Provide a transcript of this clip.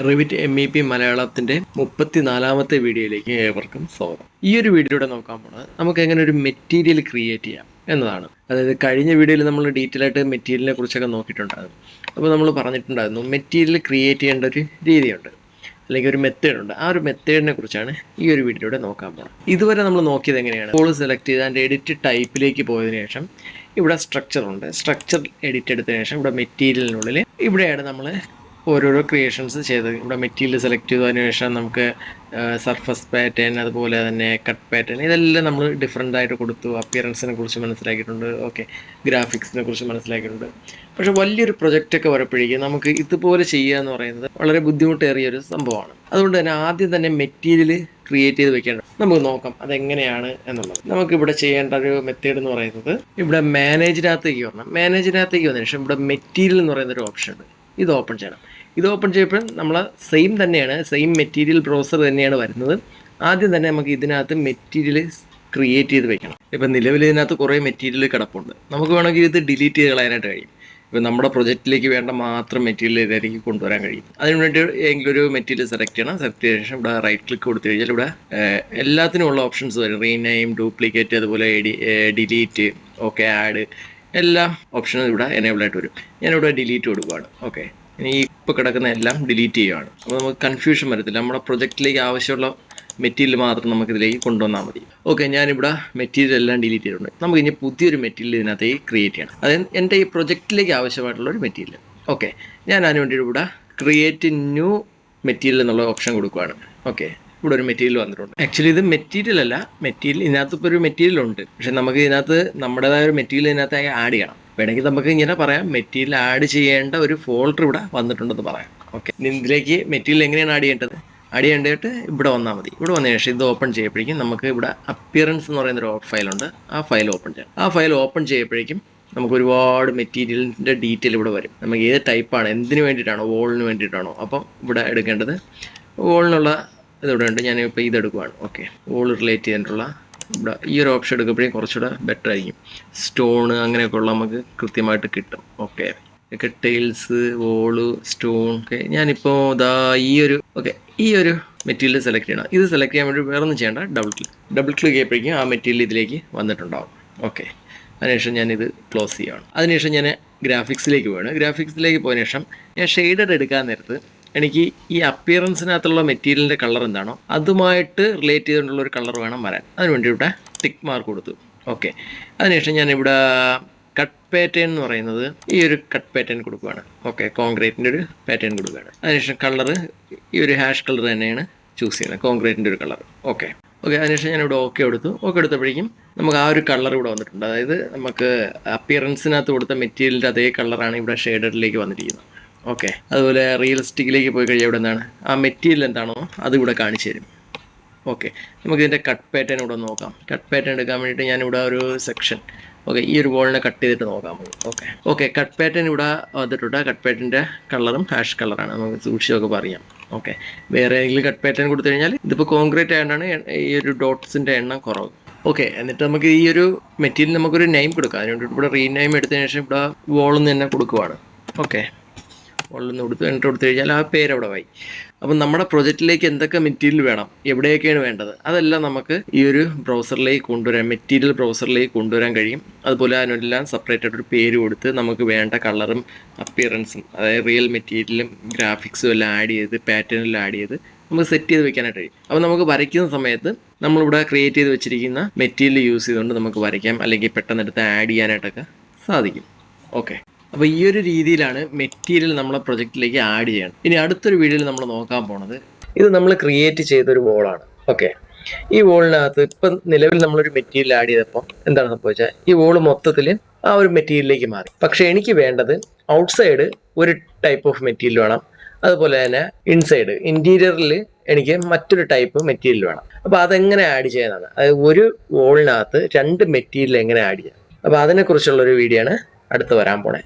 Revit MEP മലയാളത്തിൻ്റെ 34ാമത്തെ വീഡിയോയിലേക്ക് ഏവർക്കും സ്വാഗതം. ഈ ഒരു വീഡിയോയുടെ നോക്കാൻ പോകുന്നത് നമുക്ക് എങ്ങനെ ഒരു മെറ്റീരിയൽ ക്രിയേറ്റ് ചെയ്യാം എന്നതാണ്. അതായത് കഴിഞ്ഞ വീഡിയോയിൽ നമ്മൾ ഡീറ്റെയിൽ ആയിട്ട് മെറ്റീരിയലിനെ കുറിച്ചൊക്കെ നോക്കിയിട്ടുണ്ടായിരുന്നു. അപ്പോൾ നമ്മൾ പറഞ്ഞിട്ടുണ്ടായിരുന്നു മെറ്റീരിയൽ ക്രിയേറ്റ് ചെയ്യേണ്ട ഒരു രീതിയുണ്ട്, അല്ലെങ്കിൽ ഒരു മെത്തേഡുണ്ട്. ആ ഒരു മെത്തേഡിനെ കുറിച്ചാണ് ഈ ഒരു വീഡിയോയുടെ നോക്കാൻ പോകുന്നത്. ഇതുവരെ നമ്മൾ നോക്കിയത് എങ്ങനെയാണ്, കോൾ സെലക്ട് ചെയ്ത് അതിൻ്റെ എഡിറ്റ് ടൈപ്പിലേക്ക് പോയതിനു ശേഷം ഇവിടെ സ്ട്രക്ചർ ഉണ്ട്. സ്ട്രക്ചർ എഡിറ്റ് എടുത്തതിന് ശേഷം ഇവിടെ മെറ്റീരിയലിനുള്ളിൽ ഇവിടെയാണ് നമ്മൾ ഓരോരോ ക്രിയേഷൻസ് ചെയ്തത്. ഇവിടെ മെറ്റീരിയൽ സെലക്ട് ചെയ്തതിന് ശേഷം നമുക്ക് സർഫസ് പാറ്റേൺ, അതുപോലെ തന്നെ കട്ട് പാറ്റേൺ, ഇതെല്ലാം നമ്മൾ ഡിഫറെൻ്റ് ആയിട്ട് കൊടുത്തു. അപ്പിയറൻസിനെ കുറിച്ച് മനസ്സിലാക്കിയിട്ടുണ്ട്, ഓക്കെ, ഗ്രാഫിക്സിനെ കുറിച്ച് മനസ്സിലാക്കിയിട്ടുണ്ട്. പക്ഷേ വലിയൊരു പ്രൊജക്റ്റൊക്കെ വരുമ്പോഴേക്കും നമുക്ക് ഇതുപോലെ ചെയ്യുക എന്ന് പറയുന്നത് വളരെ ബുദ്ധിമുട്ടേറിയ ഒരു സംഭവമാണ്. അതുകൊണ്ട് തന്നെ ആദ്യം തന്നെ മെറ്റീരിയൽ ക്രിയേറ്റ് ചെയ്ത് വെക്കേണ്ടത് നമുക്ക് നോക്കാം അതെങ്ങനെയാണ് എന്നുള്ളത്. നമുക്കിവിടെ ചെയ്യേണ്ട ഒരു മെത്തേഡ് എന്ന് പറയുന്നത്, ഇവിടെ മാനേജിനകത്തേക്ക് വരണം. മാനേജിനകത്തേക്ക് വന്നതിന് ശേഷം ഇവിടെ മെറ്റീരിയൽ എന്ന് പറയുന്നൊരു ഓപ്ഷൻ ഉണ്ട്, ഇത് ഓപ്പൺ ചെയ്യണം. ഇത് ഓപ്പൺ ചെയ്യുമ്പോൾ നമ്മൾ സെയിം തന്നെയാണ്, സെയിം മെറ്റീരിയൽ ബ്രൗസർ തന്നെയാണ് വരുന്നത്. ആദ്യം തന്നെ നമുക്ക് ഇതിനകത്ത് മെറ്റീരിയൽ ക്രിയേറ്റ് ചെയ്ത് വെക്കണം. ഇപ്പം നിലവിൽ ഇതിനകത്ത് കുറേ മെറ്റീരിയൽ കിടപ്പുണ്ട്. നമുക്ക് വേണമെങ്കിൽ ഇത് ഡിലീറ്റ് ചെയ്ത് കളയാനായിട്ട് കഴിയും. ഇപ്പം നമ്മുടെ പ്രൊജക്റ്റിലേക്ക് വേണ്ട മാത്രം മെറ്റീരിയൽ ഇതിലേക്ക് കൊണ്ടുവരാൻ കഴിയും. അതിന് വേണ്ടി ഏതെങ്കിലും ഒരു മെറ്റീരിയൽ സെലക്ട് ചെയ്യണം. സെലക്ട് ചെയ്ത ശേഷം ഇവിടെ റൈറ്റ് ക്ലിക്ക് കൊടുത്തു കഴിഞ്ഞാൽ ഇവിടെ എല്ലാത്തിനും ഉള്ള ഓപ്ഷൻസ് വരും. റീനെയിം, ഡ്യൂപ്ലിക്കേറ്റ്, അതുപോലെ ഡിലീറ്റ്, ഓക്കെ, ആഡ്, എല്ലാ ഓപ്ഷനും ഇവിടെ എനേബിൾ ആയിട്ട് വരും. ഞാനിവിടെ ഡിലീറ്റ് കൊടുക്കുകയാണ്. ഓക്കെ, ഇനി ഇപ്പോൾ കിടക്കുന്ന എല്ലാം ഡിലീറ്റ് ചെയ്യുകയാണ്. അപ്പോൾ നമുക്ക് കൺഫ്യൂഷൻ വരത്തില്ല. നമ്മുടെ പ്രൊജക്റ്റിലേക്ക് ആവശ്യമുള്ള മെറ്റീരിയൽ മാത്രം നമുക്കിതിലേക്ക് കൊണ്ടുവന്നാൽ മതി. ഓക്കെ, ഞാനിവിടെ മെറ്റീരിയൽ എല്ലാം ഡിലീറ്റ് ചെയ്തിട്ടുണ്ട്. നമുക്ക് ഇനി പുതിയൊരു മെറ്റീരിയൽ ഇതിനകത്തേക്ക് ക്രിയേറ്റ് ചെയ്യണം. അതായത് എൻ്റെ ഈ പ്രൊജക്റ്റിലേക്ക് ആവശ്യമായിട്ടുള്ള ഒരു മെറ്റീരിയൽ. ഓക്കെ, ഞാൻ അതിന് വേണ്ടി ഇവിടെ ക്രിയേറ്റ് ന്യൂ മെറ്റീരിയൽ എന്നുള്ള ഓപ്ഷൻ കൊടുക്കുകയാണ്. ഓക്കെ, ഇവിടെ ഒരു മെറ്റീരിയൽ വന്നിട്ടുണ്ട്. ആക്ച്വലി ഇത് മെറ്റീരിയൽ അല്ല, മെറ്റീരിയൽ ഇതിനകത്ത് ഇപ്പോൾ ഒരു മെറ്റീരിയൽ ഉണ്ട്. പക്ഷെ നമുക്ക് ഇതിനകത്ത് നമ്മുടേതായ ഒരു മെറ്റീരിയൽ ഇതിനകത്തേക്ക് ആഡ് ചെയ്യണം. വേണമെങ്കിൽ നമുക്ക് ഇങ്ങനെ പറയാം, മെറ്റീരിയൽ ആഡ് ചെയ്യേണ്ട ഒരു ഫോൾഡർ ഇവിടെ വന്നിട്ടുണ്ടെന്ന് പറയാം. ഓക്കെ, ഇതിലേക്ക് മെറ്റീരിയൽ എങ്ങനെയാണ് ആഡ് ചെയ്യേണ്ടത് ഇവിടെ വന്നാൽ മതി. ഇവിടെ വന്നതിന് ശേഷം ഇത് ഓപ്പൺ ചെയ്യുമ്പോഴേക്കും നമുക്ക് ഇവിടെ അപ്പിയറൻസ് എന്ന് പറയുന്നൊരു ഫയലുണ്ട്. ആ ഫയൽ ഓപ്പൺ ചെയ്യാം. ആ ഫയൽ ഓപ്പൺ ചെയ്യുമ്പോഴേക്കും നമുക്ക് ഒരുപാട് മെറ്റീരിയലിൻ്റെ ഡീറ്റെയിൽ ഇവിടെ വരും. നമുക്ക് ഏത് ടൈപ്പാണ്, എന്തിനു വേണ്ടിയിട്ടാണോ, വോളിന് വേണ്ടിയിട്ടാണോ. അപ്പം ഇവിടെ എടുക്കേണ്ടത് വോളിനുള്ള ഇതിവിടെ ഉണ്ട്. ഞാനിപ്പോൾ ഇതെടുക്കുവാണ്. ഓക്കെ, വോൾ റിലേറ്റ് ചെയ്തിട്ടുള്ള ഇവിടെ ഈ ഒരു ഓപ്ഷൻ എടുക്കുമ്പോഴേക്കും കുറച്ചുകൂടെ ബെറ്റർ ആയിരിക്കും. സ്റ്റോണ് അങ്ങനെയൊക്കെ ഉള്ള നമുക്ക് കൃത്യമായിട്ട് കിട്ടും. ഓക്കെ, ഒക്കെ ടൈൽസ്, വോള്, സ്റ്റോൺ. ഓക്കെ, ഞാനിപ്പോൾ ഈ ഒരു മെറ്റീരിയൽ സെലക്ട് ചെയ്യണം. ഇത് സെലക്ട് ചെയ്യാൻ വേണ്ടി വേറെ ഒന്നും ചെയ്യേണ്ട, ഡബിൾ ക്ലിക്ക് ചെയ്യുമ്പോഴേക്കും ആ മെറ്റീരിയൽ ഇതിലേക്ക് വന്നിട്ടുണ്ടാവും. ഓക്കെ, അതിനുശേഷം ഞാനിത് ക്ലോസ് ചെയ്യുകയാണ്. അതിനുശേഷം ഞാൻ ഗ്രാഫിക്സിലേക്ക് പോവാണ്. ഗ്രാഫിക്സിലേക്ക് പോയതിനു ശേഷം ഞാൻ ഷെയ്ഡഡ് എടുക്കാൻ നേരത്ത് എനിക്ക് ഈ അപ്പിയറൻസിനകത്തുള്ള മെറ്റീരിയലിൻ്റെ കളർ എന്താണോ അതുമായിട്ട് റിലേറ്റ് ചെയ്തുകൊണ്ടുള്ള ഒരു കളർ വേണം വരാൻ. അതിനുവേണ്ടി ഇവിടെ ടിക്ക് മാർക്ക് കൊടുത്തു. ഓക്കെ, അതിനുശേഷം ഞാനിവിടെ കട്ട് പാറ്റേൺ എന്ന് പറയുന്നത് ഈ ഒരു കട്ട് പാറ്റേൺ കൊടുക്കുകയാണ്. ഓക്കെ, കോൺക്രീറ്റിൻ്റെ ഒരു പാറ്റേൺ കൊടുക്കുകയാണ്. അതിനുശേഷം കളറ് ഈ ഒരു ഹാഷ് കളർ തന്നെയാണ് ചൂസ് ചെയ്യുന്നത്, കോൺക്രീറ്റിൻ്റെ ഒരു കളർ. ഓക്കെ, അതിനുശേഷം ഞാനിവിടെ ഓക്കെ എടുത്തപ്പോഴേക്കും നമുക്ക് ആ ഒരു കളർ ഇവിടെ വന്നിട്ടുണ്ട്. അതായത് നമുക്ക് അപ്പിയറൻസിനകത്ത് കൊടുത്ത മെറ്റീരിയലിൻ്റെ അതേ കളറാണ് ഇവിടെ ഷെയ്ഡഡിലേക്ക് വന്നിരിക്കുന്നത്. ഓക്കെ, അതുപോലെ റിയലിസ്റ്റിക്കിലേക്ക് പോയി കഴിയുമ്പോൾ ഇവിടെ എന്താണ് ആ മെറ്റീരിയൽ എന്താണോ അത് ഇവിടെ കാണിച്ചു തരും. ഓക്കെ, നമുക്കിതിൻ്റെ കട്ട് പാറ്റേൺ ഇവിടെ നോക്കാം. കട്ട് പാറ്റേൺ എടുക്കാൻ വേണ്ടിയിട്ട് ഞാനിവിടെ ഒരു സെക്ഷൻ, ഓക്കെ, ഈ ഒരു വോളിനെ കട്ട് ചെയ്തിട്ട് നോക്കാം. ഓക്കെ, കട്ട് പാറ്റേൺ ഇവിടെ വന്നിട്ടുണ്ട്. കട്ട് പാറ്റേണിൻ്റെ കളറും ഹാഷ് കളറാണ്, നമുക്ക് സൂക്ഷിച്ചൊക്കെ പറയാം. ഓക്കെ, വേറെ ഏതെങ്കിലും കട്ട് പാറ്റേൺ കൊടുത്തു കഴിഞ്ഞാൽ ഇതിപ്പോൾ കോൺക്രീറ്റ് ആയതുകൊണ്ടാണ് ഈ ഒരു ഡോട്ട്സിൻ്റെ എണ്ണം കുറവ്. ഓക്കെ, എന്നിട്ട് നമുക്ക് ഈ ഒരു മെറ്റീരിയൽ നമുക്കൊരു നെയിം കൊടുക്കാം. അതിനുവേണ്ടി ഇവിടെ റീനെയിം എടുത്തതിന് ശേഷം ഇവിടെ വോളെന്ന് തന്നെ കൊടുക്കുവാണ്. ഓക്കെ, വോളൊന്ന് കൊടുത്തു കഴിഞ്ഞാൽ ആ പേര് അവിടെ ആയി. അപ്പം നമ്മുടെ പ്രൊജക്റ്റിലേക്ക് എന്തൊക്കെ മെറ്റീരിയൽ വേണം, എവിടെയൊക്കെയാണ് വേണ്ടത്, അതെല്ലാം നമുക്ക് ഈ ഒരു ബ്രൗസറിലേക്ക് കൊണ്ടുവരാൻ, മെറ്റീരിയൽ ബ്രൗസറിലേക്ക് കൊണ്ടുവരാൻ കഴിയും. അതുപോലെ അതിനെല്ലാം സെപ്പറേറ്റ് ആയിട്ടൊരു പേര് കൊടുത്ത് നമുക്ക് വേണ്ട കളറും അപ്പിയറൻസും, അതായത് റിയൽ മെറ്റീരിയലും ഗ്രാഫിക്സും എല്ലാം ആഡ് ചെയ്ത്, പാറ്റേണെല്ലാം ആഡ് ചെയ്ത് നമുക്ക് സെറ്റ് ചെയ്ത് വെക്കാനായിട്ട് കഴിയും. അപ്പോൾ നമുക്ക് വരയ്ക്കുന്ന സമയത്ത് നമ്മളിവിടെ ക്രിയേറ്റ് ചെയ്ത് വെച്ചിരിക്കുന്ന മെറ്റീരിയൽ യൂസ് ചെയ്തുകൊണ്ട് നമുക്ക് വരയ്ക്കാം, അല്ലെങ്കിൽ പെട്ടെന്ന് എടുത്ത് ആഡ് ചെയ്യാനായിട്ടൊക്കെ സാധിക്കും. ഓക്കെ, അപ്പോൾ ഈ ഒരു രീതിയിലാണ് മെറ്റീരിയൽ നമ്മളെ പ്രൊജക്റ്റിലേക്ക് ആഡ് ചെയ്യണം. ഇനി അടുത്തൊരു വീഡിയോയിൽ നമ്മൾ നോക്കാൻ പോണത്, ഇത് നമ്മൾ ക്രിയേറ്റ് ചെയ്തൊരു വോളാണ്. ഓക്കെ, ഈ വോളിനകത്ത് ഇപ്പം നിലവിൽ നമ്മളൊരു മെറ്റീരിയൽ ആഡ് ചെയ്തപ്പോൾ എന്താണ് സംഭവിച്ചാൽ ഈ വോള് മൊത്തത്തിൽ ആ ഒരു മെറ്റീരിയലിലേക്ക് മാറി. പക്ഷേ എനിക്ക് വേണ്ടത് ഔട്ട്സൈഡ് ഒരു ടൈപ്പ് ഓഫ് മെറ്റീരിയൽ വേണം, അതുപോലെ തന്നെ ഇൻസൈഡ് ഇൻറ്റീരിയറിൽ എനിക്ക് മറ്റൊരു ടൈപ്പ് മെറ്റീരിയൽ വേണം. അപ്പോൾ അതെങ്ങനെ ആഡ് ചെയ്യാനാണ്, അതായത് ഒരു വോളിനകത്ത് രണ്ട് മെറ്റീരിയൽ എങ്ങനെ ആഡ് ചെയ്യാം, അപ്പോൾ അതിനെക്കുറിച്ചുള്ളൊരു വീഡിയോ ആണ് അടുത്ത് വരാൻ പോണേ.